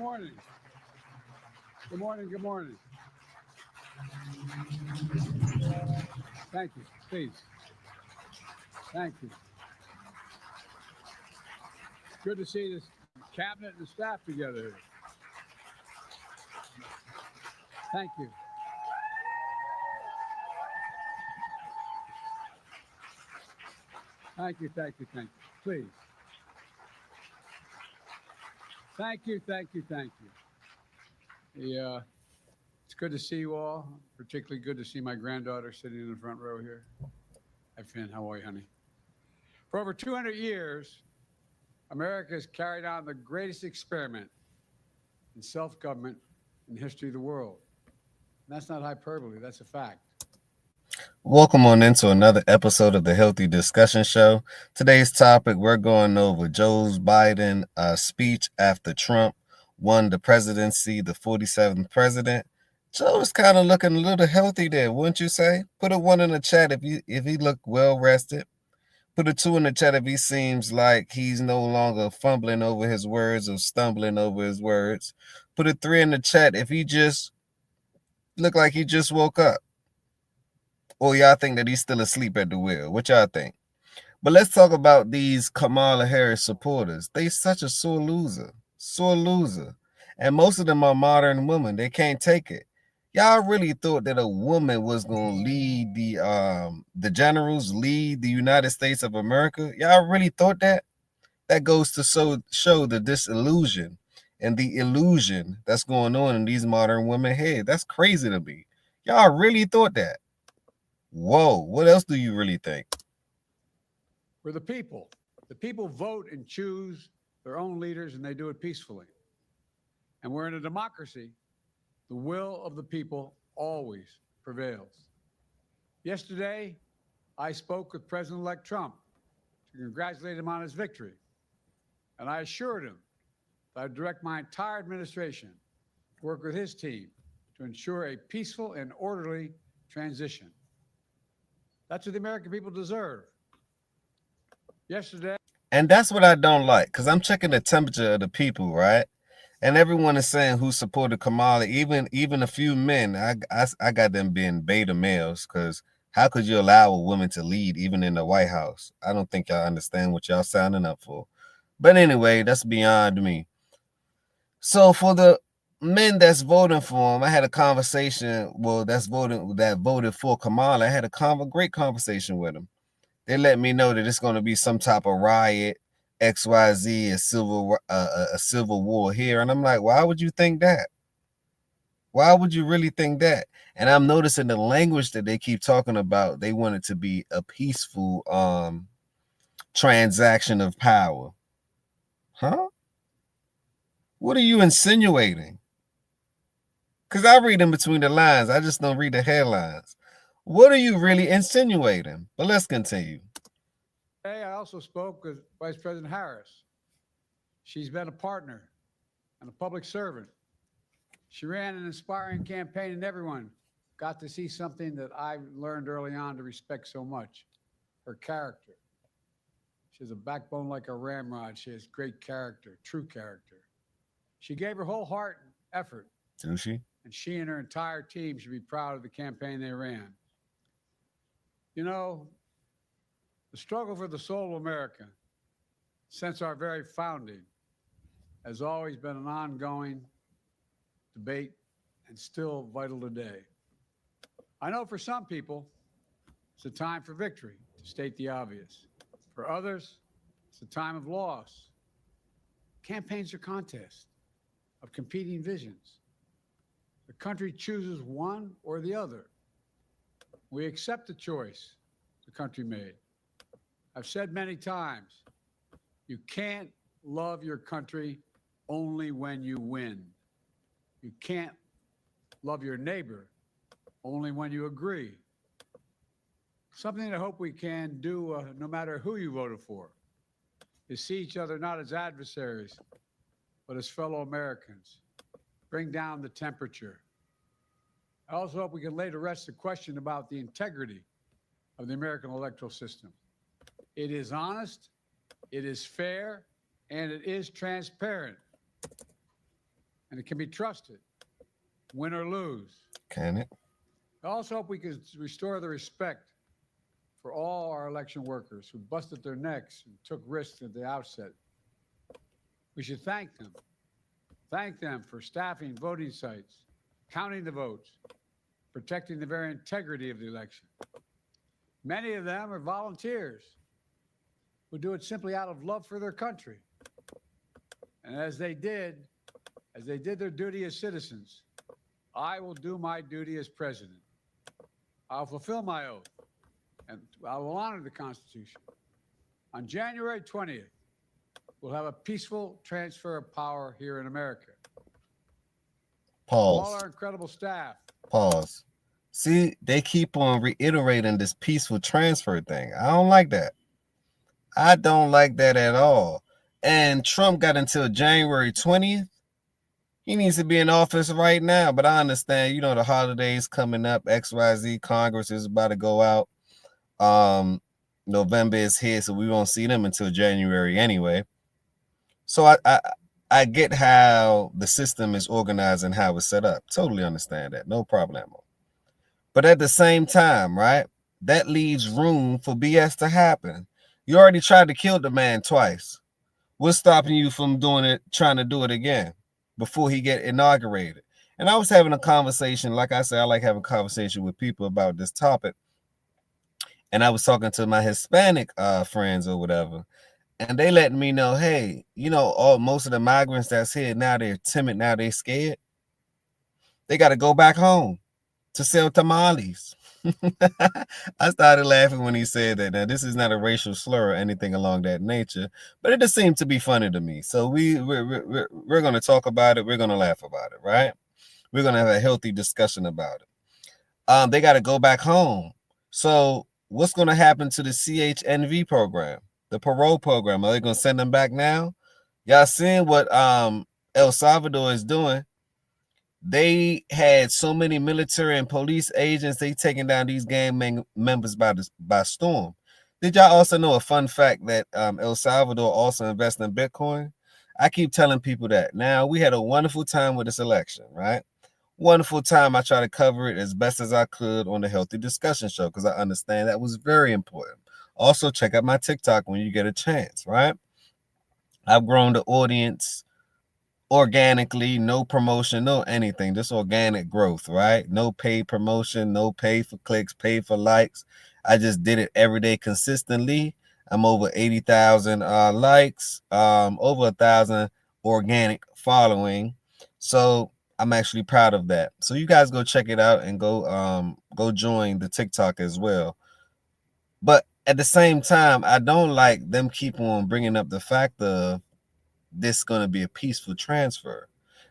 morning. Good morning. Good morning. Thank you. Please. Thank you. Good to see this cabinet and staff together here. Thank you. Thank you. Thank you. Thank you. Please. Thank you. Thank you. Thank you. It's good to see you all. Particularly good to see my granddaughter sitting in the front row here. Hi, Finn. How are you, honey? For over 200 years, America has carried on the greatest experiment in self-government in the history of the world. And that's not hyperbole. That's a fact. Welcome on into another episode of the Healthy Discussion Show. Today's topic, we're going over Joe Biden's speech after Trump won the presidency, the 47th president. Joe's kind of looking a little healthy there, wouldn't you say? Put a 1 in the chat if he looked well rested. Put a 2 in the chat if he seems like he's no longer fumbling over his words or stumbling over his words. Put a 3 in the chat if he just looked like he just woke up. Or y'all think that he's still asleep at the wheel? What y'all think? But let's talk about these Kamala Harris supporters. They such a sore loser. Sore loser. And most of them are modern women. They can't take it. Y'all really thought that a woman was going to lead the generals, lead the United States of America? Y'all really thought that? That goes to show the disillusion and the illusion that's going on in these modern women head. That's crazy to me. Y'all really thought that? Whoa, what else do you really think? We're the people. The people vote and choose their own leaders, and they do it peacefully. And we're in a democracy. The will of the people always prevails. Yesterday, I spoke with President-elect Trump to congratulate him on his victory. And I assured him that I'd direct my entire administration to work with his team to ensure a peaceful and orderly transition. That's what the American people deserve. Yesterday. And that's what I don't like, because I'm checking the temperature of the people, right? And everyone is saying who supported Kamala, even a few men. I got them being beta males, because how could you allow a woman to lead even in the White House? I don't think y'all understand what y'all signing up for. But anyway, that's beyond me. So for the men that's voting for him, I had a conversation. Well, that voted for Kamala. I had a great conversation with him. They let me know that it's going to be some type of riot, XYZ, a civil war here, and I'm like, why would you think that? Why would you really think that? And I'm noticing the language that they keep talking about. They want it to be a peaceful transaction of power. Huh? What are you insinuating? Because I read in between the lines. I just don't read the headlines. What are you really insinuating? But let's continue. Today, I also spoke with Vice President Harris. She's been a partner and a public servant. She ran an inspiring campaign, and everyone got to see something that I learned early on to respect so much, her character. She has a backbone like a ramrod. She has great character, true character. She gave her whole heart and effort. Did she? And she and her entire team should be proud of the campaign they ran. You know, the struggle for the soul of America since our very founding has always been an ongoing debate and still vital today. I know for some people, it's a time for victory, to state the obvious. For others, it's a time of loss. Campaigns are contests of competing visions. The country chooses one or the other. We accept the choice the country made. I've said many times, you can't love your country only when you win. You can't love your neighbor only when you agree. Something I hope we can do, no matter who you voted for, is see each other not as adversaries, but as fellow Americans. Bring down the temperature. I also hope we can lay to rest the question about the integrity of the American electoral system. It is honest, it is fair, and it is transparent. and it can be trusted, win or lose. Can it? I also hope we can restore the respect for all our election workers who busted their necks and took risks at the outset. We should thank them. Thank them for staffing voting sites, counting the votes, protecting the very integrity of the election. Many of them are volunteers who do it simply out of love for their country. And as they did their duty as citizens, I will do my duty as president. I'll fulfill my oath, and I will honor the Constitution. On January 20th, we'll have a peaceful transfer of power here in America. Pause. All our incredible staff. Pause. See, they keep on reiterating this peaceful transfer thing. I don't like that. I don't like that at all. And Trump got until January 20th. He needs to be in office right now. But I understand, the holidays coming up. XYZ Congress is about to go out. November is here, so we won't see them until January anyway. So I get how the system is organized and how it's set up. Totally understand that. No problemo. But at the same time, right, that leaves room for BS to happen. You already tried to kill the man twice. What's stopping you from trying to do it again before he get inaugurated? And I was having a conversation, like I said, I like having a conversation with people about this topic. And I was talking to my Hispanic friends or whatever. And they letting me know, hey, most of the migrants that's here, now they're timid, now they're scared. They got to go back home to sell tamales. I started laughing when he said that. Now, this is not a racial slur or anything along that nature, but it just seemed to be funny to me. So we're going to talk about it. We're going to laugh about it, right? We're going to have a healthy discussion about it. They got to go back home. So what's going to happen to the CHNV program, the parole program? Are they going to send them back now? Y'all seeing what El Salvador is doing? They had so many military and police agents, they taking down these gang members by storm. Did y'all also know a fun fact that El Salvador also invests in Bitcoin? I keep telling people that. Now, we had a wonderful time with this election, right? Wonderful time. I try to cover it as best as I could on the Healthy Discussion Show because I understand that was very important. Also, check out my TikTok when you get a chance, right? I've grown the audience organically, no promotion, no anything, just organic growth, right? No paid promotion, no pay for clicks, pay for likes. I just did it every day consistently. I'm over 80,000 likes, over 1,000 organic following. So I'm actually proud of that. So you guys go check it out and go join the TikTok as well. But at the same time, I don't like them keep on bringing up the fact of this is going to be a peaceful transfer.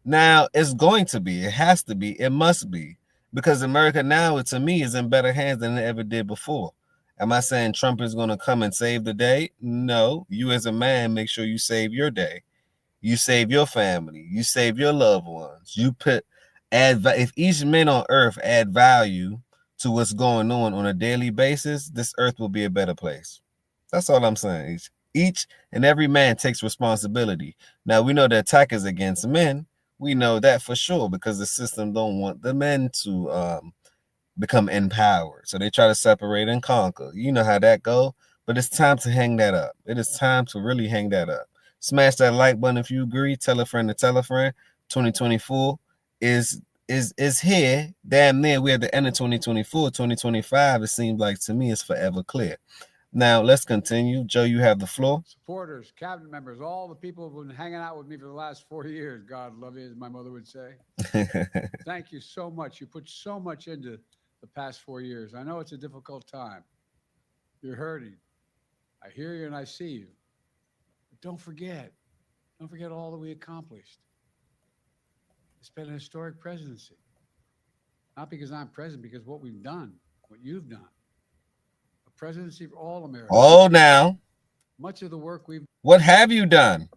Now, it's going to be. It has to be. It must be. Because America now, to me, is in better hands than it ever did before. Am I saying Trump is going to come and save the day? No. You as a man, make sure you save your day. You save your family. You save your loved ones. If each man on earth add value to what's going on a daily basis, this earth will be a better place. That's all I'm saying. Each and every man takes responsibility. Now, we know the attack is against men. We know that for sure because the system don't want the men to become empowered. So they try to separate and conquer. You know how that go. But it's time to hang that up. It is time to really hang that up. Smash that like button if you agree. Tell a friend to tell a friend. 2024 is here. Damn near. We're at the end of 2024. 2025, it seems like to me, is forever clear. Now, let's continue. Joe, you have the floor. Supporters, cabinet members, all the people who've been hanging out with me for the last 4 years. God love you, as my mother would say. Thank you so much. You put so much into the past 4 years. I know it's a difficult time. You're hurting. I hear you and I see you. But don't forget all that we accomplished. It's been a historic presidency. Not because I'm president, because what we've done, what you've done. Presidency for all Americans. Oh, now. Much of the work What have you done?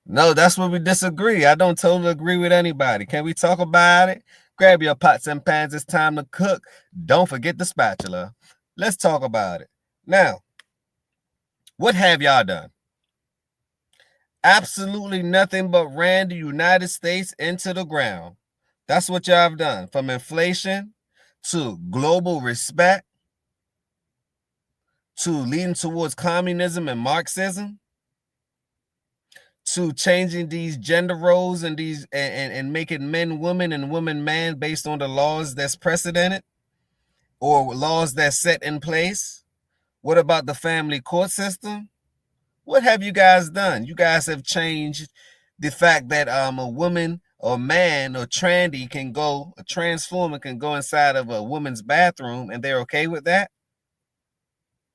No, that's where we disagree. I don't totally agree with anybody. Can we talk about it? Grab your pots and pans. It's time to cook. Don't forget the spatula. Let's talk about it. Now, what have y'all done? Absolutely nothing but ran the United States into the ground. That's what y'all have done. From inflation to global respect to leading towards communism and Marxism to changing these gender roles and these and making men women and women man based on the laws that's precedented or laws that's set in place. What about the family court system? What have you guys done? You guys have changed the fact that a woman or man or trandy can go, a transformer can go inside of a woman's bathroom and they're okay with that?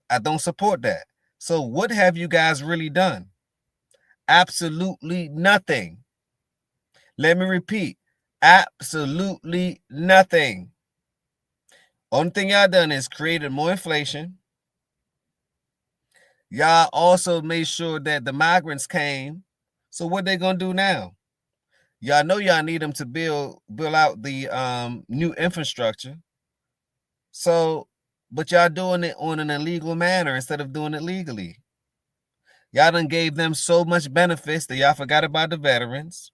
I don't support that. So what have you guys really done? Absolutely nothing. Let me repeat. Absolutely nothing. Only thing y'all done is created more inflation. Y'all also made sure that the migrants came. So what they gonna do now? Y'all know y'all need them to build out the new infrastructure. So, but y'all doing it on an illegal manner instead of doing it legally. Y'all done gave them so much benefits that y'all forgot about the veterans.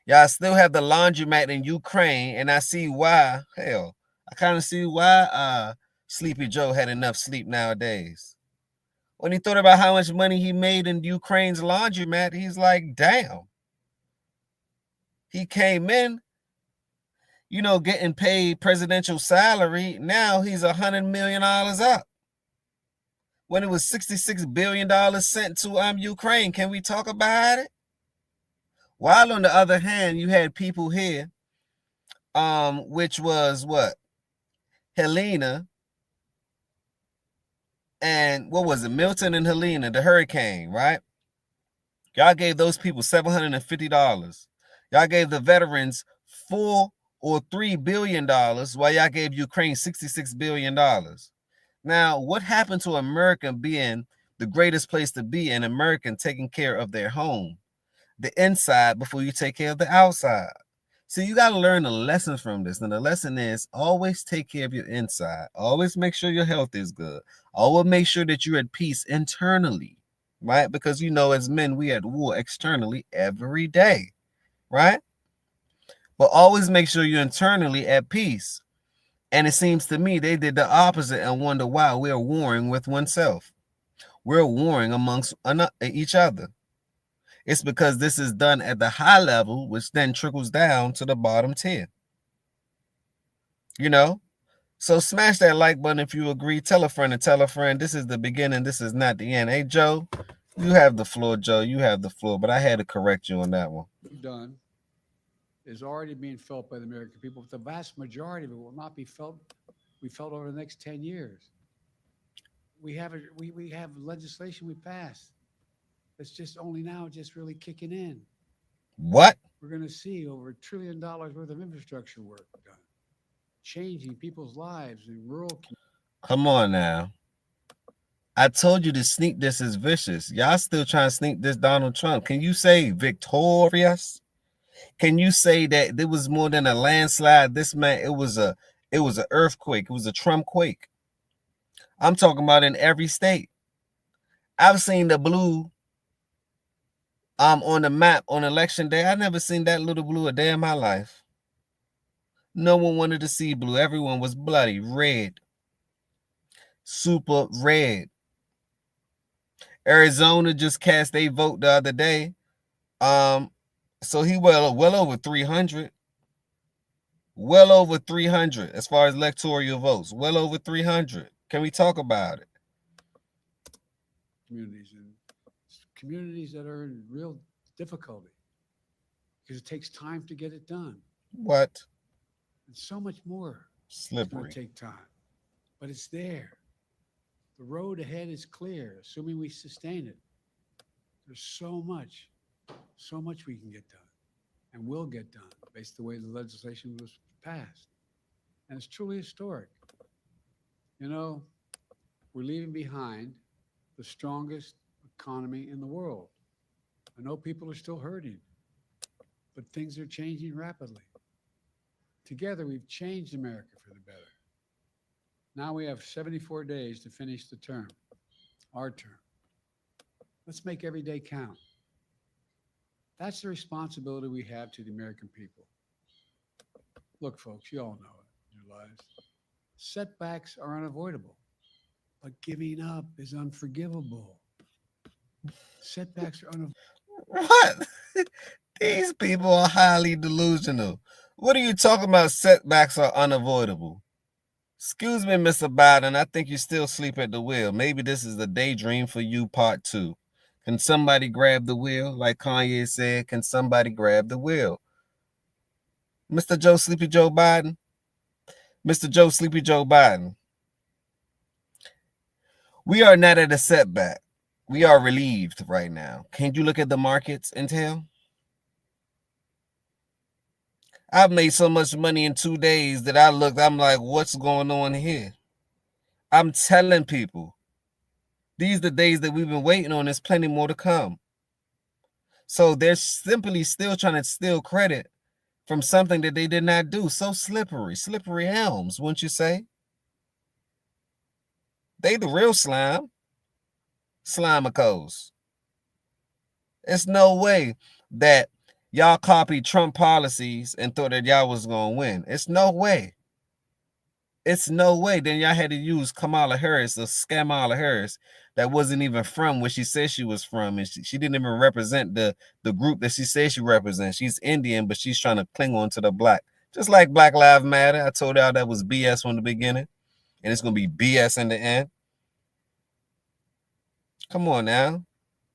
Y'all still have the laundromat in Ukraine, and I see why. Hell, I kind of see why Sleepy Joe had enough sleep nowadays. When he thought about how much money he made in Ukraine's laundromat, he's like, damn. He came in, getting paid presidential salary. Now he's $100 million up. When it was $66 billion sent to Ukraine. Can we talk about it? While on the other hand, you had people here, which was what? Helena and what was it? Milton and Helena, the hurricane, right? Y'all gave those people $750. Y'all gave the veterans $4 or $3 billion, while y'all gave Ukraine $66 billion. Now, what happened to America being the greatest place to be, an American taking care of their home, the inside, before you take care of the outside? So you got to learn a lesson from this. And the lesson is always take care of your inside. Always make sure your health is good. Always make sure that you're at peace internally, right? Because, as men, we at war externally every day, right? But always make sure you're internally at peace. And it seems to me they did the opposite and wonder why we're warring with oneself. We're warring amongst each other. It's because this is done at the high level, which then trickles down to the bottom tier. So smash that like button if you agree. Tell a friend and tell a friend. This is the beginning. This is not the end. Hey, Joe, you have the floor, Joe. You have the floor. But I had to correct you on that one. Done is already being felt by the American people, but the vast majority of it will not be felt. We felt over the next 10 years. We have legislation we passed that's just only now just really kicking in. What? We're going to see over $1 trillion worth of infrastructure work done, changing people's lives in rural communities. Come on now. I told you to sneak this is vicious. Y'all still trying to sneak this Donald Trump. Can you say victorious? Can you say that there was more than a landslide? This man, it was an earthquake. It was a Trump quake. I'm talking about in every state. I've seen the blue on the map on election day. I never seen that little blue a day in my life. No one wanted to see blue. Everyone was bloody red. Super red. Arizona just cast a vote the other day. So he well over 300. Well over 300 as far as electoral votes. Well over 300. Can we talk about it? Communities that are in real difficulty because it takes time to get it done. What? And so much more. Slippery. It's going to take time, but it's there. The road ahead is clear, assuming we sustain it. There's so much we can get done and will get done based on the way the legislation was passed. And it's truly historic. We're leaving behind the strongest economy in the world. I know people are still hurting, but things are changing rapidly. Together, we've changed America for the better. Now we have 74 days to finish the term, our term. Let's make every day count. That's the responsibility we have to the American people. Look, folks, you all know it in your lives. Setbacks are unavoidable, but giving up is unforgivable. Setbacks are unavoidable. What? These people are highly delusional. What are you talking about? Setbacks are unavoidable. Excuse me, Mr. Biden. I think you still sleep at the wheel. Maybe this is the daydream for you, part 2. Can somebody grab the wheel? Like Kanye said, can somebody grab the wheel? Mr. Joe Sleepy Joe Biden? Mr. Joe Sleepy Joe Biden. We are not at a setback. We are relieved right now. Can you look at the markets and tell? I've made so much money in 2 days that I'm like, what's going on here? I'm telling people, these are the days that we've been waiting on. There's plenty more to come. So they're simply still trying to steal credit from something that they did not do. So slippery elms, wouldn't you say? They the real slimacos. It's no way that y'all copied Trump policies and thought that y'all was going to win. It's no way. It's no way. Then y'all had to use Kamala Harris, or Scamala Harris, that wasn't even from where she said she was from. And she didn't even represent the group that she said she represents. She's Indian, but she's trying to cling on to the black. Just like Black Lives Matter. I told y'all that was BS from the beginning. And it's going to be BS in the end. Come on now.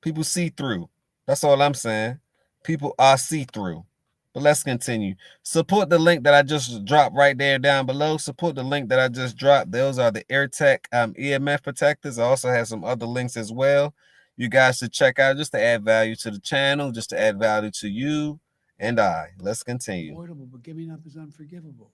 People see through. That's all I'm saying. People are see-through. But let's continue. Support the link that I just dropped right there down below. Support the link that I just dropped. Those are the AirTech EMF protectors. I also have some other links as well. You guys should check out just to add value to the channel, just to add value to you and I. Let's continue. Avoidable, but giving up is unforgivable.